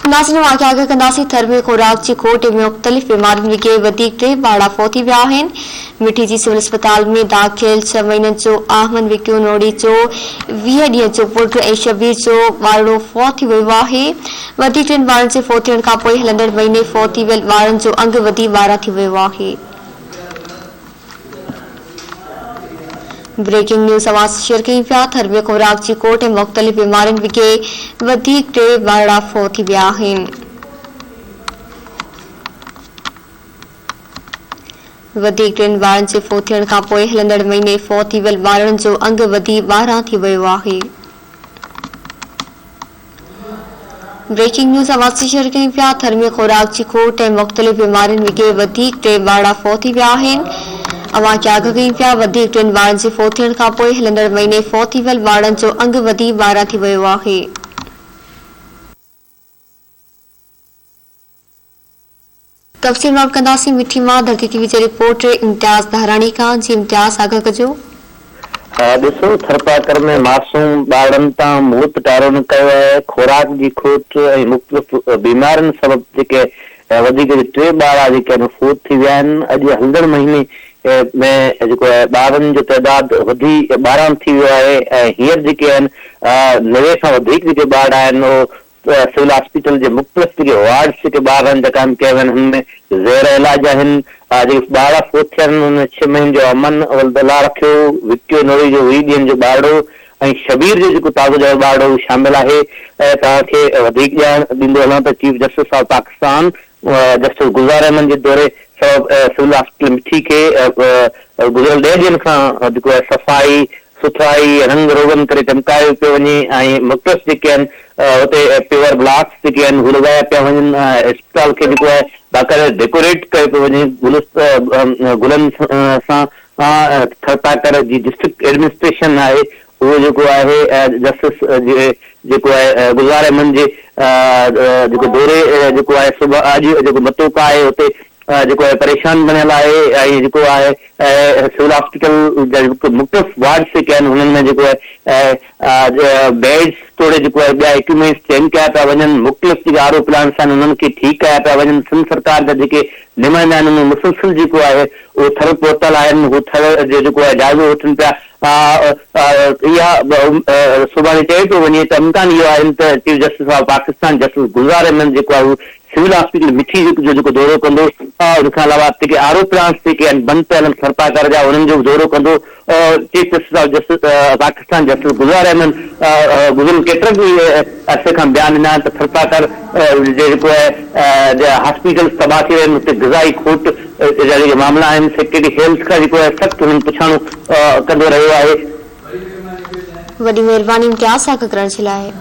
नासिन वाक़िया आगाह कंदासीं। थर में खुराक जी खोट में मुख़्तलिफ़ बीमारियुनि विघे वधीक 3 ॿारड़ा फौत थी विया आहिनि। मिठी जी सिविल अस्पताल में दाख़िल 6 महीननि जो अहमद विक्यू नोड़ी जो 20 ॾींहं जो पुट ऐं शबीर जो ॿारड़ो फौत थी वियो आहे। वधीक 3 ॿारनि जे फौत थियण खां पोइ हलंदड़ महीने फौत थी वियल ॿारनि जो अंग वधी 12 थी वियो आहे। ब्रेकिंग न्यूज़ आवाज़ शेयर कई पिया। थर में खुराक जी खोट ऐं मुख़्तलिफ़ बीमारियुनि विघे वधीक 3 ॿारड़ा फौत थी विया आहिनि। वधीक 3 ॿारनि जे फौत थियण खां पोइ हलंदड़ महीने फौत थी वियल ॿारनि जो अंग वधी 12 थी वियो आहे। ब्रेकिंग न्यूज़ आवाज़ से शेयर कई पिया। थर में खुराक जी खोट ऐं मुख़्तलिफ़ बीमारियुनि विघे वधीक 3 ॿारड़ा फौत थी विया आहिनि। अवां क्या आगाह कई पिया। वधीक 3 ॿारनि जे फौत थियण खां पोइ हलंदड़ महीने फौत थी वियल ॿारनि जो अंग वधी 12 थी वियो आहे। तफ़सील नोट कंदासीं। मिठी मां धरती टीवी जे रिपोर्टर इम्तियाज़ धाराणी खां। जी इम्तियाज़ आगाह कजो। ॾिसो, थरपाकर में मासूम ॿारनि तां मौत टारो न कयो आहे। खुराक जी खोट ऐं मुख़्तलिफ़ बीमारियुनि सबबि जेके वधीक 3 ॿारड़ा जेके आहिनि फौत थी विया आहिनि। अॼु हलंदड़ महीने में जेको आहे ॿारनि जो तइदाद वधी 12 थी वियो आहे ऐं हींअर जेके आहिनि 90 खां वधीक जेके ॿार आहिनि उहो सिविल हॉस्पिटल जे मुख़्तलिफ़ जेके वार्ड्स जेके ॿार आहिनि क़ाइमु कया विया आहिनि हुनमें ज़ेर इलाज आहिनि। जेके ॿारड़ा फौत थिया आहिनि हुन 6 महीने जो अमन अवलदला रखियो। विक्यो नोड़ी जो 20 ॾींहंनि जो ॿारड़ो ऐं शबीर जो जेको ताज़ो ॼायो ॿारड़ो उहो शामिल आहे। ऐं तव्हांखे वधीक ॼाण ॾींदो हलां त chief justice of Pakistan justice Gulzar Ahmed जे दौरे सिविल हॉस्पिटल मिठी खे गुज़िरियल 10 ॾींहंनि खां जेको आहे सफ़ाई सुथराई रंग रोगन करे चमकायो पियो वञे ऐं मुख़्तलिफ़ जेके आहिनि हुते पेवर ब्लॉक्स जेके आहिनि उहे लॻाया पिया वञनि। अस्पताल खे जेको आहे बाक़ाइदा डेकोरेट कयो पियो वञे गुलनि सां। थरपाकर जी डिस्ट्रिक्ट एडमिनिस्ट्रेशन आहे उहो जेको आहे जस्टिस जेको आहे गुलज़ार अहमद जे जेको दौरे जेको आहे सुबुह अॼु जेको मतोका आहे हुते जेको आहे परेशान बणियल आहे ऐं जेको आहे सिविल हॉस्पिटल जा मुख़्तलिफ़ वार्ड्स जेके आहिनि हुननि में जेको आहे बेड्स तोड़े जेको आहे ॿिया इक्विपमेंट्स चेंज कया पिया वञनि। मुख़्तलिफ़ जेके आर ओ प्लांट्स आहिनि हुननि खे ठीकु कया पिया वञनि। सिंध सरकार जा जेके नुमाइंदा आहिनि उन मुसलसिल जेको आहे उहो थर पहुतल आहिनि। उहो थर जो जेको आहे जाइज़ो वठनि पिया। इहा सुभाणे चए पियो वञे त इम्कान इहो आहे त chief justice of Pakistan justice Gulzar Ahmed जेको आहे उहो सिविल हॉस्पिटल मिठी जो जेको दौरो कंदो। उनखां अलावा जेके आर ओ प्लांट्स जेके आहिनि बंदि पियल आहिनि थरपाकर जा उन्हनि जो दौरो कंदो। Chief justice of justice Pakistan justice Gulzar Ahmed गुज़िरियल केतिरनि ई अरसे खां बयान ॾिना त थरपाकर जेको आहे हॉस्पिटल तबाह थी विया आहिनि। हुते ग़िज़ाई खोट जा जेके मामला आहिनि सेक्रेटरी हेल्थ खां जेको आहे सख़्तु हुननि पुछाणो कंदो रहियो आहे। वॾी महिरबानी इम्तियाज़ सां करण जे लाइ।